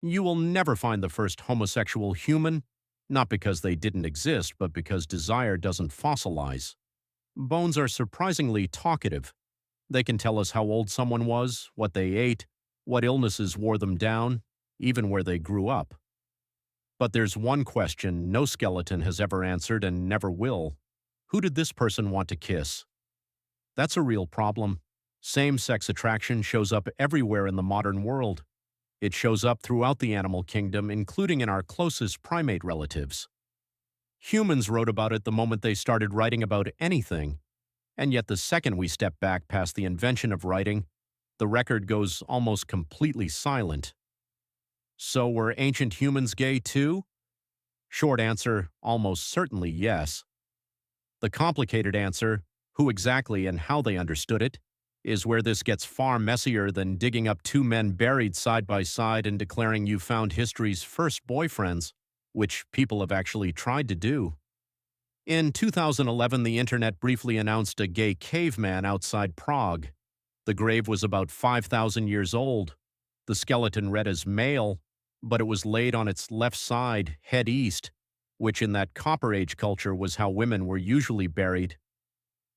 You will never find the first homosexual human, not because they didn't exist, but because desire doesn't fossilize. Bones are surprisingly talkative. They can tell us how old someone was, what they ate, what illnesses wore them down, even where they grew up. But there's one question no skeleton has ever answered and never will. Who did this person want to kiss? That's a real problem. Same-sex attraction shows up everywhere in the modern world. It shows up throughout the animal kingdom, including in our closest primate relatives. Humans wrote about it the moment they started writing about anything, and yet the second we step back past the invention of writing, the record goes almost completely silent. So were ancient humans gay too? Short answer, almost certainly yes. The complicated answer, who exactly and how they understood it, is where this gets far messier than digging up two men buried side by side and declaring you found history's first boyfriends, which people have actually tried to do. In 2011, the internet briefly announced a gay caveman outside Prague. The grave was about 5,000 years old. The skeleton read as male, but it was laid on its left side, head east, which in that Copper Age culture was how women were usually buried.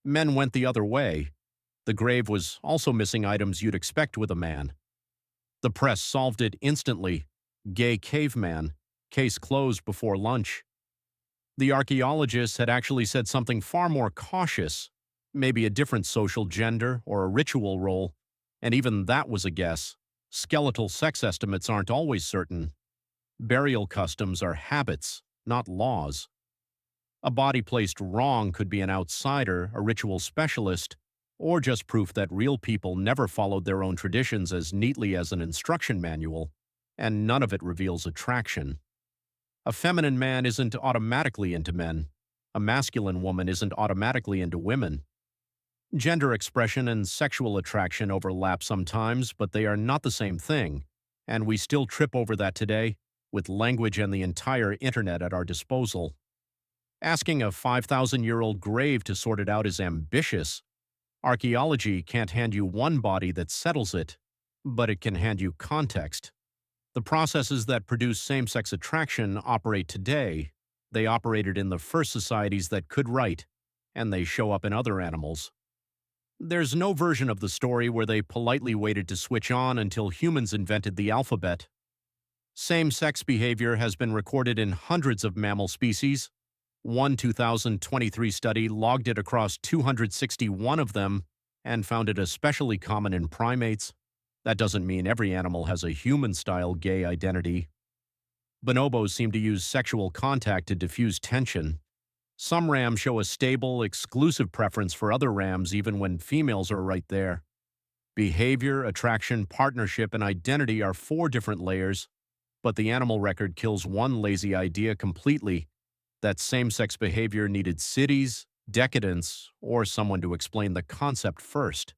Men went the other way. The grave was also missing items you'd expect with a man. The press solved it instantly. Gay caveman. Case closed before lunch. The archaeologists had actually said something far more cautious, maybe a different social gender or a ritual role, and even that was a guess. Skeletal sex estimates aren't always certain. Burial customs are habits, not laws. A body placed wrong could be an outsider, a ritual specialist, or just proof that real people never followed their own traditions as neatly as an instruction manual, and none of it reveals attraction. A feminine man isn't automatically into men. A masculine woman isn't automatically into women. Gender expression and sexual attraction overlap sometimes, but they are not the same thing, and we still trip over that today, with language and the entire internet at our disposal. Asking a 5,000-year-old grave to sort it out is ambitious. Archaeology can't hand you one body that settles it, but it can hand you context. The processes that produce same-sex attraction operate today. They operated in the first societies that could write, and they show up in other animals. There's no version of the story where they politely waited to switch on until humans invented the alphabet. Same-sex behavior has been recorded in hundreds of mammal species. One 2023 study logged it across 261 of them and found it especially common in primates. That doesn't mean every animal has a human-style gay identity. Bonobos seem to use sexual contact to diffuse tension. Some rams show a stable, exclusive preference for other rams even when females are right there. Behavior, attraction, partnership, and identity are 4 different layers, but the animal record kills one lazy idea completely: that same-sex behavior needed cities, decadence, or someone to explain the concept first.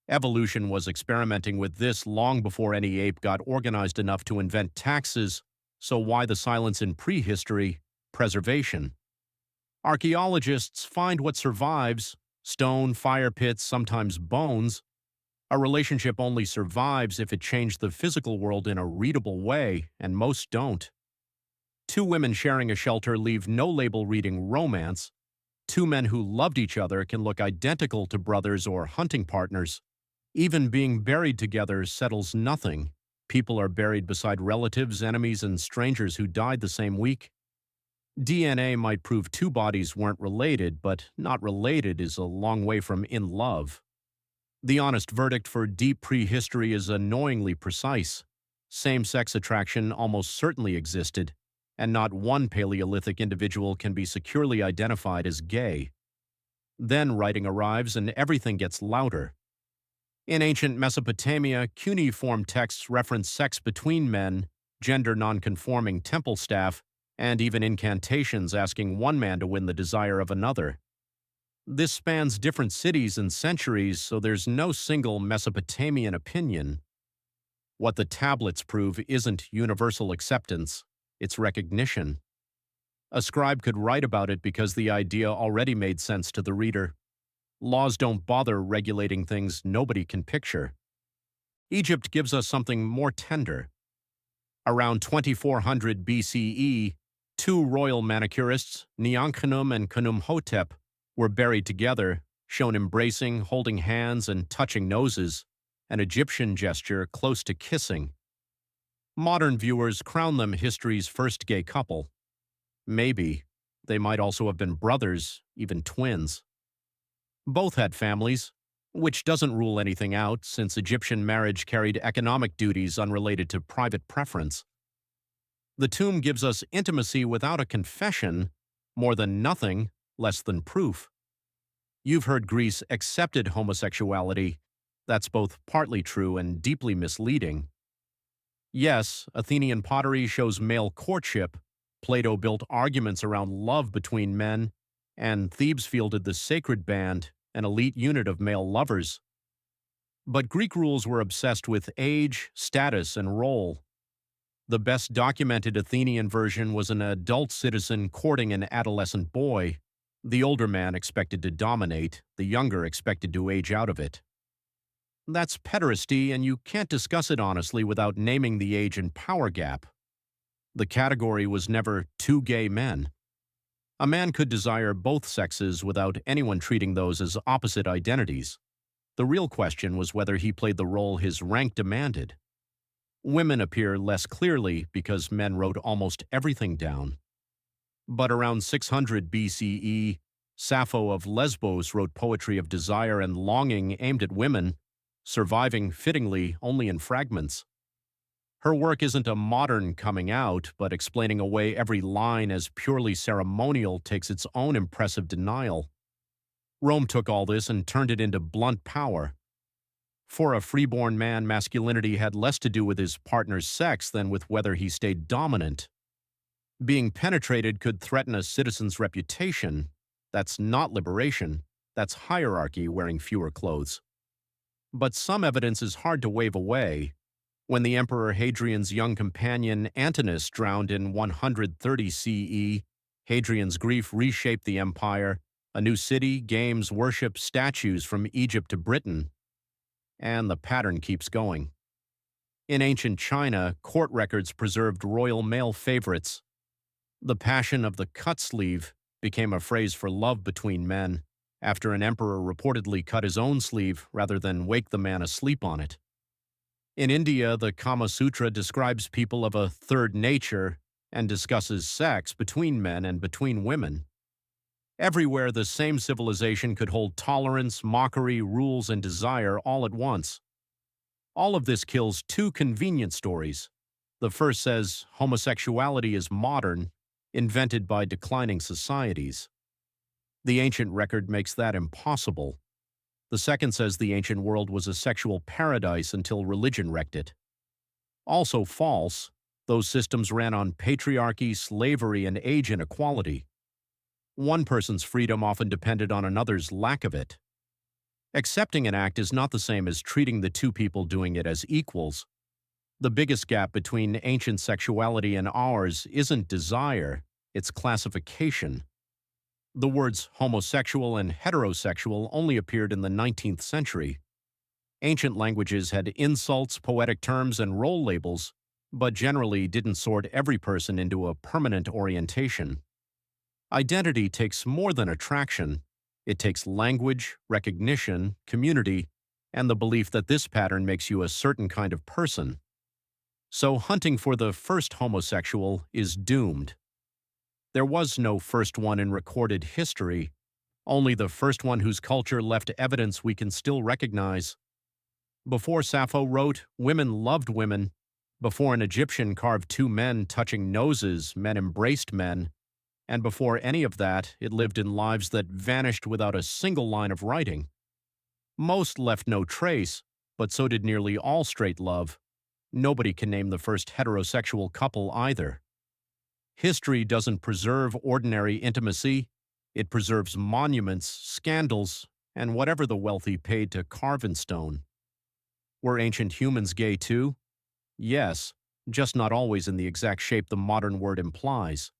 Evolution was experimenting with this long before any ape got organized enough to invent taxes, so why the silence in prehistory? Preservation. Archaeologists find what survives: stone, fire pits, sometimes bones. A relationship only survives if it changed the physical world in a readable way, and most don't. 2 women sharing a shelter leave no label reading romance. 2 men who loved each other can look identical to brothers or hunting partners. Even being buried together settles nothing. People are buried beside relatives, enemies, and strangers who died the same week. DNA might prove 2 bodies weren't related, but not related is a long way from in love. The honest verdict for deep prehistory is annoyingly precise. Same-sex attraction almost certainly existed, and not one Paleolithic individual can be securely identified as gay. Then writing arrives and everything gets louder. In ancient Mesopotamia, cuneiform texts reference sex between men, gender non-conforming temple staff, and even incantations asking one man to win the desire of another. This spans different cities and centuries, so there's no single Mesopotamian opinion. What the tablets prove isn't universal acceptance, it's recognition. A scribe could write about it because the idea already made sense to the reader. Laws don't bother regulating things nobody can picture. Egypt gives us something more tender. Around 2400 BCE, two royal manicurists, Neankhunum and Khnumhotep, were buried together, shown embracing, holding hands, and touching noses, an Egyptian gesture close to kissing. Modern viewers crown them history's first gay couple. Maybe. They might also have been brothers, even twins. Both had families, which doesn't rule anything out since Egyptian marriage carried economic duties unrelated to private preference. The tomb gives us intimacy without a confession, more than nothing, less than proof. You've heard Greece accepted homosexuality. That's both partly true and deeply misleading. Yes, Athenian pottery shows male courtship, Plato built arguments around love between men, and Thebes fielded the sacred band, an elite unit of male lovers. But Greek rules were obsessed with age, status, and role. The best documented Athenian version was an adult citizen courting an adolescent boy. The older man expected to dominate, the younger expected to age out of it. That's pederasty, and you can't discuss it honestly without naming the age and power gap. The category was never two gay men. A man could desire both sexes without anyone treating those as opposite identities. The real question was whether he played the role his rank demanded. Women appear less clearly because men wrote almost everything down. But around 600 BCE, Sappho of Lesbos wrote poetry of desire and longing aimed at women, surviving fittingly only in fragments. Her work isn't a modern coming out, but explaining away every line as purely ceremonial takes its own impressive denial. Rome took all this and turned it into blunt power. For a freeborn man, masculinity had less to do with his partner's sex than with whether he stayed dominant. Being penetrated could threaten a citizen's reputation. That's not liberation. That's hierarchy wearing fewer clothes. But some evidence is hard to wave away. When the Emperor Hadrian's young companion Antinous drowned in 130 CE, Hadrian's grief reshaped the empire, a new city, games, worship, statues from Egypt to Britain. And the pattern keeps going. In ancient China, court records preserved royal male favorites. The passion of the cut sleeve became a phrase for love between men, after an emperor reportedly cut his own sleeve rather than wake the man asleep on it. In India, the Kama Sutra describes people of a third nature and discusses sex between men and between women. Everywhere, the same civilization could hold tolerance, mockery, rules, and desire all at once. All of this kills two convenient stories. The first says homosexuality is modern, invented by declining societies. The ancient record makes that impossible. The second says the ancient world was a sexual paradise until religion wrecked it. Also false, those systems ran on patriarchy, slavery, and age inequality. One person's freedom often depended on another's lack of it. Accepting an act is not the same as treating the two people doing it as equals. The biggest gap between ancient sexuality and ours isn't desire, it's classification. The words homosexual and heterosexual only appeared in the 19th century. Ancient languages had insults, poetic terms, and role labels, but generally didn't sort every person into a permanent orientation. Identity takes more than attraction. It takes language, recognition, community, and the belief that this pattern makes you a certain kind of person. So hunting for the first homosexual is doomed. There was no first one in recorded history, only the first one whose culture left evidence we can still recognize. Before Sappho wrote, women loved women. Before an Egyptian carved two men touching noses, men embraced men. And before any of that, it lived in lives that vanished without a single line of writing. Most left no trace, but so did nearly all straight love. Nobody can name the first heterosexual couple either. History doesn't preserve ordinary intimacy. It preserves monuments, scandals, and whatever the wealthy paid to carve in stone. Were ancient humans gay too? Yes, just not always in the exact shape the modern word implies.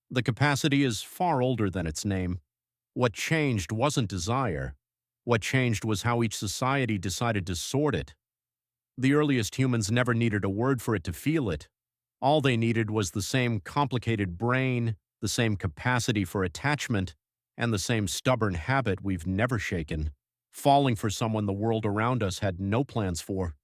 The capacity is far older than its name. What changed wasn't desire. What changed was how each society decided to sort it. The earliest humans never needed a word for it to feel it. All they needed was the same complicated brain, the same capacity for attachment, and the same stubborn habit we've never shaken, falling for someone the world around us had no plans for.